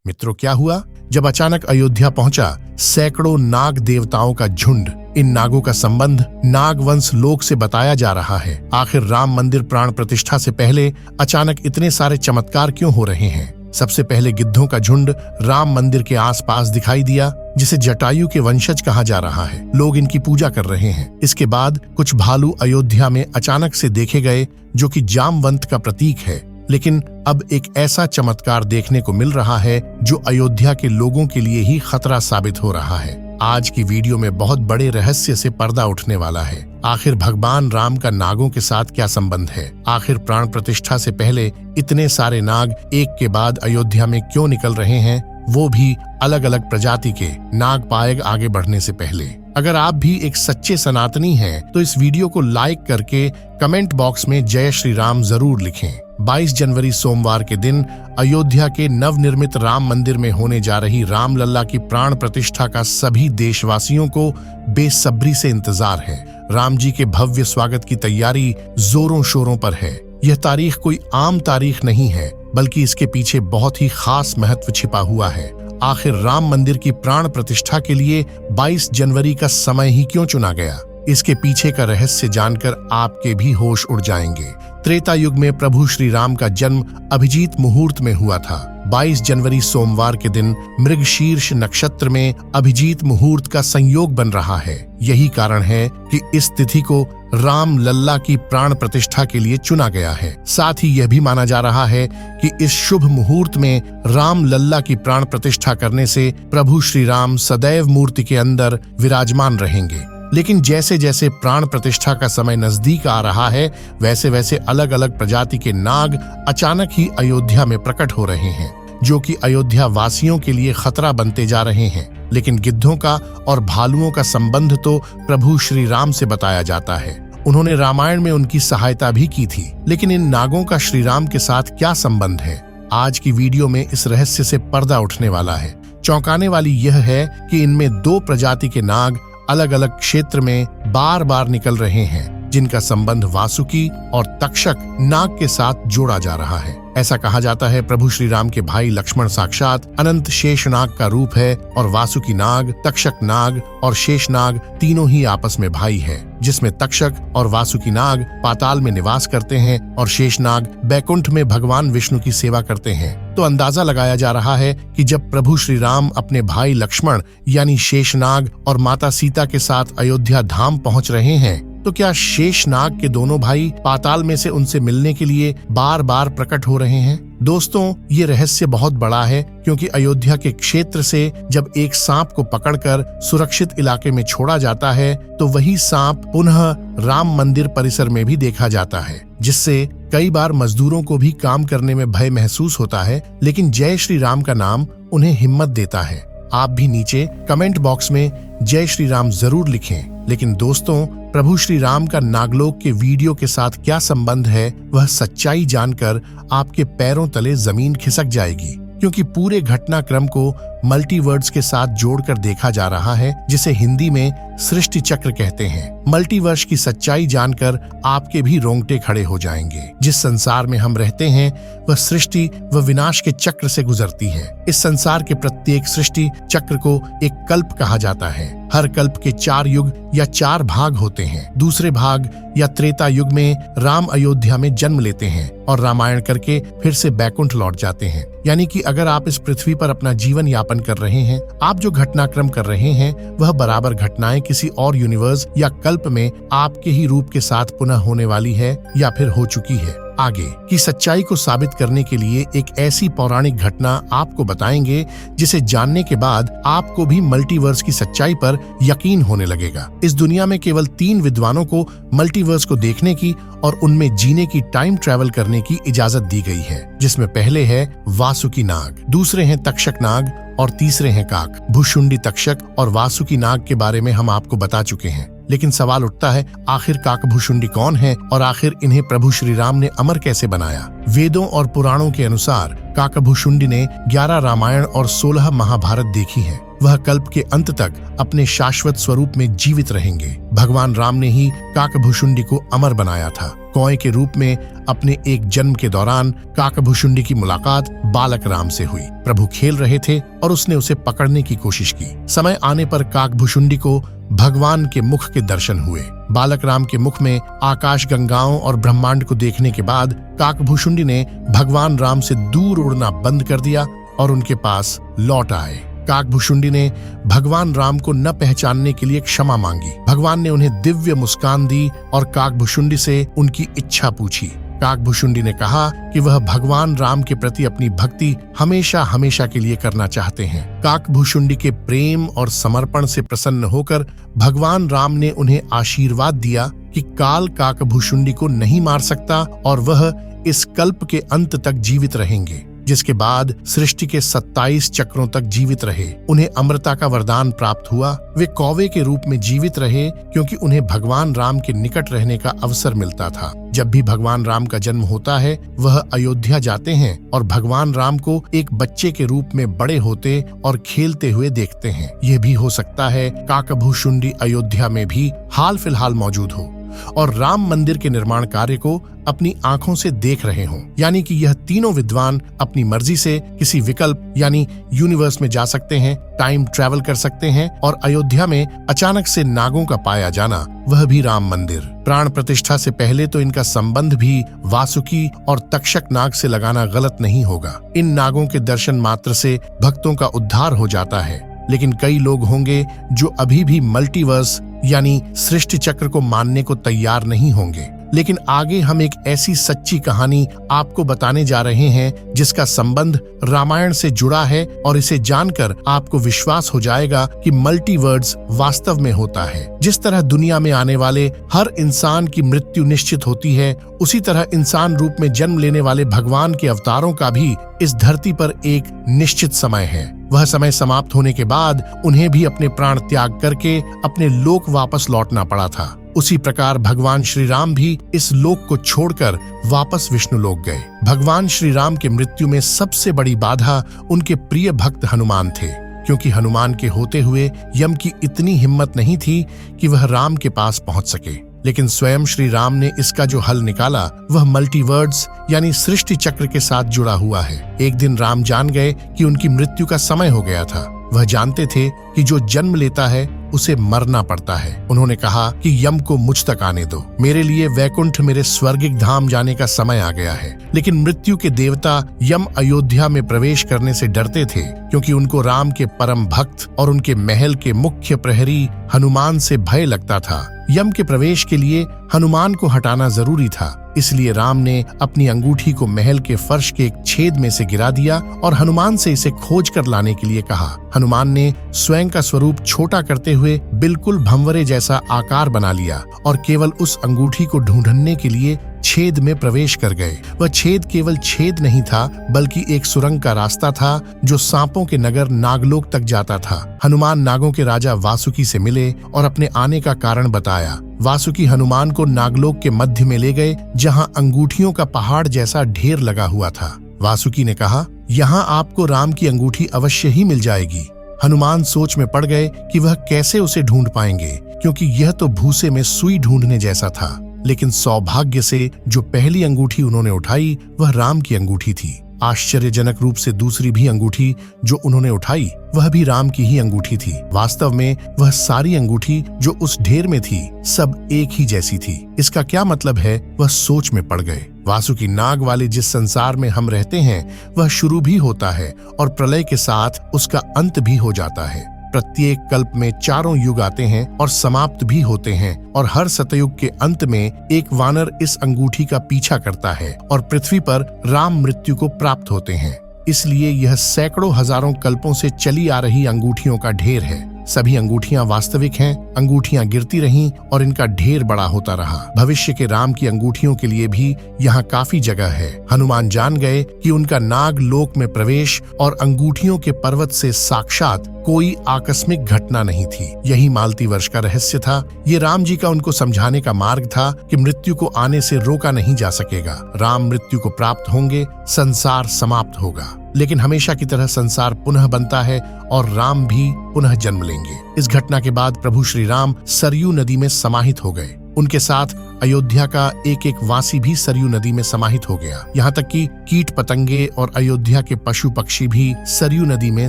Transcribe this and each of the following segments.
मित्रों, क्या हुआ? जब अचानक अयोध्या पहुंचा, सैकड़ों नाग देवताओं का झुंड। इन नागों का संबंध नागवंश लोक से बताया जा रहा है। आखिर राम मंदिर प्राण प्रतिष्ठा से पहले अचानक इतने सारे चमत्कार क्यों हो रहे हैं? सबसे पहले गिद्धों का झुंड राम मंदिर के आसपास दिखाई दिया, जिसे जटायु के वंशज कहा जा रहा है। लोग इनकी पूजा कर रहे हैं। इसके बाद कुछ भालू अयोध्या में अचानक से देखे गए, जो कि जामवंत का प्रतीक है। लेकिन अब एक ऐसा चमत्कार देखने को मिल रहा है जो अयोध्या के लोगों के लिए ही खतरा साबित हो रहा है। आज की वीडियो में बहुत बड़े रहस्य से पर्दा उठने वाला है। आखिर भगवान राम का नागों के साथ क्या संबंध है? आखिर प्राण प्रतिष्ठा से पहले इतने सारे नाग एक के बाद अयोध्या में क्यों निकल रहे हैं, वो भी अलग अलग प्रजाति के नाग पाएग आगे बढ़ने से पहले। अगर आप भी एक सच्चे सनातनी हैं, तो इस वीडियो को लाइक करके कमेंट बॉक्स में जय श्री राम जरूर लिखें। 22 जनवरी सोमवार के दिन अयोध्या के नवनिर्मित राम मंदिर में होने जा रही रामलला की प्राण प्रतिष्ठा का सभी देशवासियों को बेसब्री से इंतजार है। राम जी के भव्य स्वागत की तैयारी जोरों शोरों पर है। यह तारीख कोई आम तारीख नहीं है, बल्कि इसके पीछे बहुत ही खास महत्व छिपा हुआ है। आखिर राम मंदिर की प्राण प्रतिष्ठा के लिए 22 जनवरी का समय ही क्यों चुना गया? इसके पीछे का रहस्य जानकर आपके भी होश उड़ जाएंगे। त्रेता युग में प्रभु श्री राम का जन्म अभिजीत मुहूर्त में हुआ था। 22 जनवरी सोमवार के दिन मृगशीर्ष नक्षत्र में अभिजीत मुहूर्त का संयोग बन रहा है। यही कारण है कि इस तिथि को राम लल्ला की प्राण प्रतिष्ठा के लिए चुना गया है। साथ ही यह भी माना जा रहा है कि इस शुभ मुहूर्त में राम लल्ला की प्राण प्रतिष्ठा करने से प्रभु श्री राम सदैव मूर्ति के अंदर विराजमान रहेंगे। लेकिन जैसे जैसे प्राण प्रतिष्ठा का समय नजदीक आ रहा है, वैसे वैसे अलग अलग प्रजाति के नाग अचानक ही अयोध्या में प्रकट हो रहे हैं, जो कि अयोध्या वासियों के लिए खतरा बनते जा रहे हैं। लेकिन गिद्धों का और भालुओं का संबंध तो प्रभु श्री राम से बताया जाता है। उन्होंने रामायण में उनकी सहायता भी की थी। लेकिन इन नागों का श्री राम के साथ क्या संबंध है? आज की वीडियो में इस रहस्य से पर्दा उठने वाला है। चौंकाने वाली यह है कि इनमें 2 प्रजाति के नाग अलग अलग क्षेत्र में बार बार निकल रहे हैं, जिनका संबंध वासुकी और तक्षक नाग के साथ जोड़ा जा रहा है। ऐसा कहा जाता है प्रभु श्री राम के भाई लक्ष्मण साक्षात अनंत शेष नाग का रूप है, और वासुकी नाग, तक्षक नाग और शेष नाग तीनों ही आपस में भाई है, जिसमें तक्षक और वासुकी नाग पाताल में निवास करते हैं और शेष नाग बैकुंठ में भगवान विष्णु की सेवा करते हैं। तो अंदाजा लगाया जा रहा है कि जब प्रभु श्री राम अपने भाई लक्ष्मण यानी शेषनाग और माता सीता के साथ अयोध्या धाम पहुंच रहे हैं, तो क्या शेषनाग के दोनों भाई पाताल में से उनसे मिलने के लिए बार बार प्रकट हो रहे हैं? दोस्तों, ये रहस्य बहुत बड़ा है, क्योंकि अयोध्या के क्षेत्र से जब एक सांप को पकड़कर सुरक्षित इलाके में छोड़ा जाता है, तो वही सांप पुनः राम मंदिर परिसर में भी देखा जाता है, जिससे कई बार मजदूरों को भी काम करने में भय महसूस होता है। लेकिन जय श्री राम का नाम उन्हें हिम्मत देता है। आप भी नीचे कमेंट बॉक्स में जय श्री राम जरूर लिखें। लेकिन दोस्तों, प्रभु श्री राम का नागलोक के वीडियो के साथ क्या संबंध है, वह सच्चाई जानकर आपके पैरों तले जमीन खिसक जाएगी, क्योंकि पूरे घटनाक्रम को मल्टीवर्ड्स के साथ जोड़कर देखा जा रहा है, जिसे हिंदी में सृष्टि चक्र कहते हैं। मल्टीवर्स की सच्चाई जानकर आपके भी रोंगटे खड़े हो जाएंगे। जिस संसार में हम रहते हैं, वह सृष्टि व विनाश के चक्र से गुजरती है। इस संसार के प्रत्येक सृष्टि चक्र को एक कल्प कहा जाता है। हर कल्प के 4 युग या 4 भाग होते हैं। दूसरे भाग या त्रेता युग में राम अयोध्या में जन्म लेते हैं और रामायण करके फिर से बैकुंठ लौट जाते हैं। यानी कि अगर आप इस पृथ्वी पर अपना जीवन यापन कर रहे हैं, आप जो घटनाक्रम कर रहे हैं, वह बराबर घटनाएं किसी और यूनिवर्स या कल्प में आपके ही रूप के साथ पुनः होने वाली है या फिर हो चुकी है। आगे की सच्चाई को साबित करने के लिए एक ऐसी पौराणिक घटना आपको बताएंगे, जिसे जानने के बाद आपको भी मल्टीवर्स की सच्चाई पर यकीन होने लगेगा। इस दुनिया में केवल 3 विद्वानों को मल्टीवर्स को देखने की और उनमें जीने की, टाइम ट्रैवल करने की इजाजत दी गई है, जिसमें पहले है वासुकी नाग, दूसरे हैं तक्षक नाग और तीसरे हैं काक। भुशुंडी तक्षक और वासुकी नाग के बारे में हम आपको बता चुके हैं। लेकिन सवाल उठता है, आखिर काकभूषुंडी कौन है और आखिर इन्हें प्रभु श्री राम ने अमर कैसे बनाया? वेदों और पुराणों के अनुसार काकभूषुंडी ने 11 रामायण और 16 महाभारत देखी है। वह कल्प के अंत तक अपने शाश्वत स्वरूप में जीवित रहेंगे। भगवान राम ने ही काकभूषुंडी को अमर बनाया था। कौए के रूप में अपने एक जन्म के दौरान काकभूषुंडी की मुलाकात बालक राम से हुई। प्रभु खेल रहे थे और उसने उसे पकड़ने की कोशिश की। समय आने पर काकभूषुंडी को भगवान के मुख के दर्शन हुए। बालक राम के मुख में आकाश गंगाओं और ब्रह्मांड को देखने के बाद काकभूषुंडी ने भगवान राम से दूर उड़ना बंद कर दिया और उनके पास लौट आए। काकभूषुंडी ने भगवान राम को न पहचानने के लिए क्षमा मांगी। भगवान ने उन्हें दिव्य मुस्कान दी और काकभूषुंडी से उनकी इच्छा पूछी। काकभूषुंडी ने कहा कि वह भगवान राम के प्रति अपनी भक्ति हमेशा हमेशा के लिए करना चाहते हैं। काकभूषुंडी के प्रेम और समर्पण से प्रसन्न होकर भगवान राम ने उन्हें आशीर्वाद दिया कि काल काकभूषुंडी को नहीं मार सकता और वह इस कल्प के अंत तक जीवित रहेंगे, जिसके बाद सृष्टि के 27 चक्रों तक जीवित रहे। उन्हें अमरता का वरदान प्राप्त हुआ। वे कौवे के रूप में जीवित रहे क्योंकि उन्हें भगवान राम के निकट रहने का अवसर मिलता था। जब भी भगवान राम का जन्म होता है, वह अयोध्या जाते हैं और भगवान राम को एक बच्चे के रूप में बड़े होते और खेलते हुए देखते हैं। यह भी हो सकता है काकभूषुंडी अयोध्या में भी हाल फिलहाल मौजूद हो और राम मंदिर के निर्माण कार्य को अपनी आंखों से देख रहे हों। यानी कि यह तीनों विद्वान अपनी मर्जी से किसी विकल्प यानी यूनिवर्स में जा सकते हैं, टाइम ट्रैवल कर सकते हैं और अयोध्या में अचानक से नागों का पाया जाना, वह भी राम मंदिर। प्राण प्रतिष्ठा से पहले तो इनका संबंध भी वासुकी और तक्षक नाग से लगाना गलत नहीं होगा। इन नागों के दर्शन मात्र से भक्तों का उद्धार हो जाता है। लेकिन कई लोग होंगे जो अभी भी मल्टीवर्स यानी सृष्टि चक्र को मानने को तैयार नहीं होंगे। लेकिन आगे हम एक ऐसी सच्ची कहानी आपको बताने जा रहे हैं जिसका संबंध रामायण से जुड़ा है और इसे जानकर आपको विश्वास हो जाएगा कि मल्टीवर्स वास्तव में होता है। जिस तरह दुनिया में आने वाले हर इंसान की मृत्यु निश्चित होती है, उसी तरह इंसान रूप में जन्म लेने वाले भगवान के अवतारों का भी इस धरती पर एक निश्चित समय है। वह समय समाप्त होने के बाद उन्हें भी अपने प्राण त्याग करके अपने लोक वापस लौटना पड़ा था। उसी प्रकार भगवान श्री राम भी इस लोक को छोड़कर वापस विष्णु लोक गए। भगवान श्री राम के मृत्यु में सबसे बड़ी बाधा उनके प्रिय भक्त हनुमान थे, क्योंकि हनुमान के होते हुए यम की इतनी हिम्मत नहीं थी कि वह राम के पास पहुंच सके। लेकिन स्वयं श्री राम ने इसका जो हल निकाला वह मल्टीवर्ड्स यानी सृष्टि चक्र के साथ जुड़ा हुआ है। एक दिन राम जान गए कि उनकी मृत्यु का समय हो गया था। वह जानते थे कि जो जन्म लेता है उसे मरना पड़ता है। उन्होंने कहा कि यम को मुझ तक आने दो, मेरे लिए वैकुंठ मेरे स्वर्गिक धाम जाने का समय आ गया है। लेकिन मृत्यु के देवता यम अयोध्या में प्रवेश करने से डरते थे, क्योंकि उनको राम के परम भक्त और उनके महल के मुख्य प्रहरी हनुमान से भय लगता था। यम के प्रवेश के लिए हनुमान को हटाना जरूरी था, इसलिए राम ने अपनी अंगूठी को महल के फर्श के एक छेद में से गिरा दिया और हनुमान से इसे खोज कर लाने के लिए कहा। हनुमान ने स्वयं का स्वरूप छोटा करते हुए बिल्कुल भंवरे जैसा आकार बना लिया और केवल उस अंगूठी को ढूंढने के लिए छेद में प्रवेश कर गए। वह छेद केवल छेद नहीं था, बल्कि एक सुरंग का रास्ता था जो सांपों के नगर नागलोक तक जाता था। हनुमान नागों के राजा वासुकी से मिले और अपने आने का कारण बताया। वासुकी हनुमान को नागलोक के मध्य में ले गए, जहां अंगूठियों का पहाड़ जैसा ढेर लगा हुआ था। वासुकी ने कहा, यहाँ आपको राम की अंगूठी अवश्य ही मिल जाएगी। हनुमान सोच में पड़ गए कि वह कैसे उसे ढूंढ पाएंगे, क्योंकि यह तो भूसे में सुई ढूंढने जैसा था। लेकिन सौभाग्य से जो पहली अंगूठी उन्होंने उठाई वह राम की अंगूठी थी। आश्चर्यजनक रूप से दूसरी भी अंगूठी जो उन्होंने उठाई वह भी राम की ही अंगूठी थी। वास्तव में वह सारी अंगूठी जो उस ढेर में थी सब एक ही जैसी थी। इसका क्या मतलब है, वह सोच में पड़ गए। वासुकी नाग वाले जिस संसार में हम रहते हैं वह शुरू भी होता है और प्रलय के साथ उसका अंत भी हो जाता है। प्रत्येक कल्प में 4 युग आते हैं और समाप्त भी होते हैं, और हर सतयुग के अंत में एक वानर इस अंगूठी का पीछा करता है और पृथ्वी पर राम मृत्यु को प्राप्त होते हैं। इसलिए यह सैकड़ों हजारों कल्पों से चली आ रही अंगूठियों का ढेर है। सभी अंगूठियां वास्तविक हैं। अंगूठियां गिरती रहीं और इनका ढेर बड़ा होता रहा। भविष्य के राम की अंगूठियों के लिए भी यहाँ काफी जगह है। हनुमान जान गए कि उनका नाग लोक में प्रवेश और अंगूठियों के पर्वत से साक्षात कोई आकस्मिक घटना नहीं थी। यही मालती वर्ष का रहस्य था। ये राम जी का उनको समझाने का मार्ग था कि मृत्यु को आने से रोका नहीं जा सकेगा। राम मृत्यु को प्राप्त होंगे, संसार समाप्त होगा, लेकिन हमेशा की तरह संसार पुनः बनता है और राम भी पुनः जन्म लेंगे। इस घटना के बाद प्रभु श्री राम सरयू नदी में समाहित हो गए। उनके साथ अयोध्या का एक एक वासी भी सरयू नदी में समाहित हो गया। यहाँ तक कि कीट पतंगे और अयोध्या के पशु पक्षी भी सरयू नदी में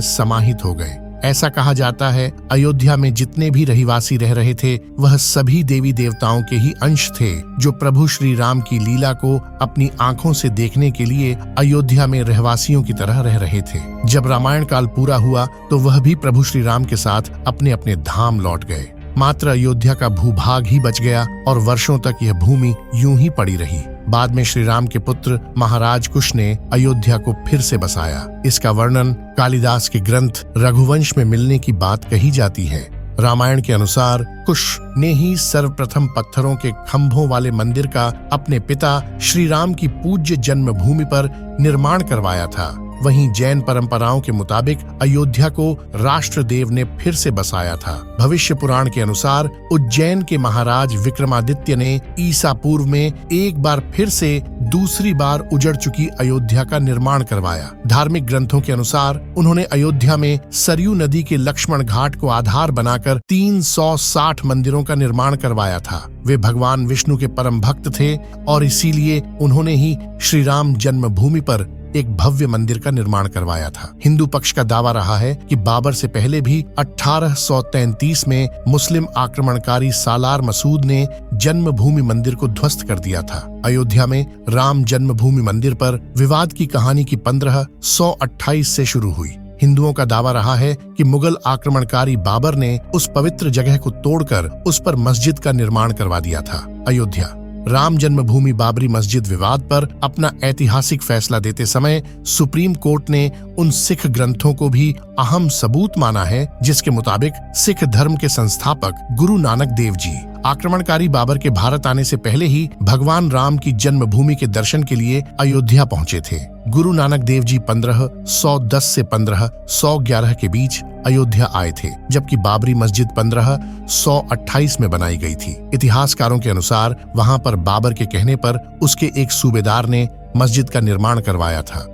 समाहित हो गए। ऐसा कहा जाता है अयोध्या में जितने भी रहिवासी रह रहे थे वह सभी देवी देवताओं के ही अंश थे, जो प्रभु श्री राम की लीला को अपनी आंखों से देखने के लिए अयोध्या में रहवासियों की तरह रह रहे थे। जब रामायण काल पूरा हुआ तो वह भी प्रभु श्री राम के साथ अपने अपने धाम लौट गए। मात्र अयोध्या का भूभाग ही बच गया और वर्षों तक यह भूमि यूं ही पड़ी रही। बाद में श्री राम के पुत्र महाराज कुश ने अयोध्या को फिर से बसाया। इसका वर्णन कालिदास के ग्रंथ रघुवंश में मिलने की बात कही जाती है। रामायण के अनुसार कुश ने ही सर्वप्रथम पत्थरों के खंभों वाले मंदिर का अपने पिता श्री राम की पूज्य जन्मभूमि पर निर्माण करवाया था। वहीं जैन परंपराओं के मुताबिक अयोध्या को राष्ट्रदेव ने फिर से बसाया था। भविष्य पुराण के अनुसार उज्जैन के महाराज विक्रमादित्य ने ईसा पूर्व में एक बार फिर से दूसरी बार उजड़ चुकी अयोध्या का निर्माण करवाया। धार्मिक ग्रंथों के अनुसार उन्होंने अयोध्या में सरयू नदी के लक्ष्मण घाट को आधार बनाकर 360 मंदिरों का निर्माण करवाया था। वे भगवान विष्णु के परम भक्त थे और इसीलिए उन्होंने ही श्री राम जन्मभूमि पर एक भव्य मंदिर का निर्माण करवाया था। हिंदू पक्ष का दावा रहा है कि बाबर से पहले भी 1833 में मुस्लिम आक्रमणकारी सालार मसूद ने जन्मभूमि मंदिर को ध्वस्त कर दिया था। अयोध्या में राम जन्मभूमि मंदिर पर विवाद की कहानी की 1528 से शुरू हुई। हिंदुओं का दावा रहा है कि मुगल आक्रमणकारी बाबर ने उस पवित्र जगह को तोड़कर उस पर मस्जिद का निर्माण करवा दिया था। अयोध्या राम जन्मभूमि बाबरी मस्जिद विवाद पर अपना ऐतिहासिक फैसला देते समय सुप्रीम कोर्ट ने उन सिख ग्रंथों को भी अहम सबूत माना है, जिसके मुताबिक सिख धर्म के संस्थापक गुरु नानक देव जी आक्रमणकारी बाबर के भारत आने से पहले ही भगवान राम की जन्मभूमि के दर्शन के लिए अयोध्या पहुंचे थे। गुरु नानक देव जी 1510 से 1511 के बीच अयोध्या आए थे, जबकि बाबरी मस्जिद 1528 में बनाई गई थी। इतिहासकारों के अनुसार वहां पर बाबर के कहने पर उसके एक सूबेदार ने मस्जिद का निर्माण करवाया था।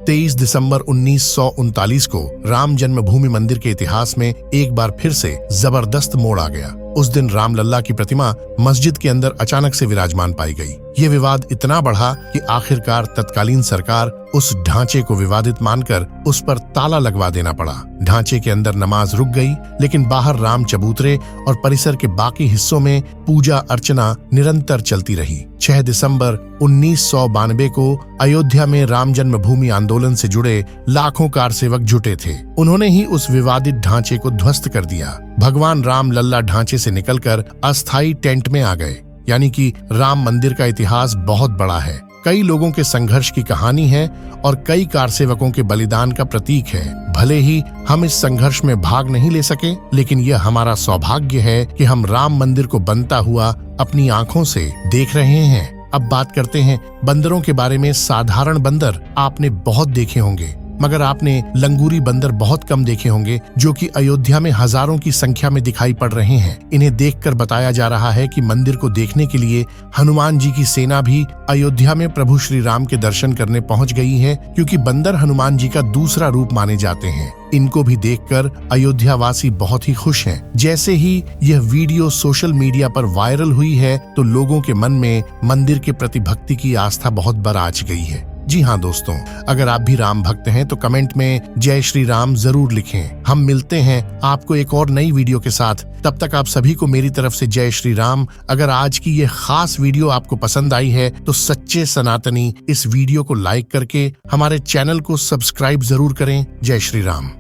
23 दिसंबर 1939 को राम जन्मभूमि मंदिर के इतिहास में एक बार फिर से जबरदस्त मोड़ आ गया। उस दिन रामलल्ला की प्रतिमा मस्जिद के अंदर अचानक से विराजमान पाई गई। ये विवाद इतना बढ़ा कि आखिरकार तत्कालीन सरकार उस ढांचे को विवादित मानकर उस पर ताला लगवा देना पड़ा। ढांचे के अंदर नमाज रुक गई, लेकिन बाहर राम चबूतरे और परिसर के बाकी हिस्सों में पूजा अर्चना निरंतर चलती रही। 6 दिसंबर 1992 को अयोध्या में राम जन्मभूमि आंदोलन से जुड़े लाखों कारसेवक जुटे थे। उन्होंने ही उस विवादित ढांचे को ध्वस्त कर दिया। भगवान राम लल्ला ढांचे से निकलकर अस्थायी टेंट में आ गए। यानी कि राम मंदिर का इतिहास बहुत बड़ा है। कई लोगों के संघर्ष की कहानी है और कई कारसेवकों के बलिदान का प्रतीक है। भले ही हम इस संघर्ष में भाग नहीं ले सके, लेकिन यह हमारा सौभाग्य है कि हम राम मंदिर को बनता हुआ अपनी आंखों से देख रहे हैं। अब बात करते हैं बंदरों के बारे में। साधारण बंदर आपने बहुत देखे होंगे, मगर आपने लंगूरी बंदर बहुत कम देखे होंगे, जो कि अयोध्या में हजारों की संख्या में दिखाई पड़ रहे हैं। इन्हें देखकर बताया जा रहा है कि मंदिर को देखने के लिए हनुमान जी की सेना भी अयोध्या में प्रभु श्री राम के दर्शन करने पहुंच गई है, क्योंकि बंदर हनुमान जी का दूसरा रूप माने जाते हैं। इनको भी देखकर अयोध्या वासी बहुत ही खुश हैं। जैसे ही यह वीडियो सोशल मीडिया पर वायरल हुई है, तो लोगों के मन में मंदिर के प्रति भक्ति की आस्था बहुत बराज गई है। जी हाँ दोस्तों, अगर आप भी राम भक्त हैं तो कमेंट में जय श्री राम जरूर लिखें। हम मिलते हैं आपको एक और नई वीडियो के साथ। तब तक आप सभी को मेरी तरफ से जय श्री राम। अगर आज की ये खास वीडियो आपको पसंद आई है तो सच्चे सनातनी इस वीडियो को लाइक करके हमारे चैनल को सब्सक्राइब जरूर करें। जय श्री राम।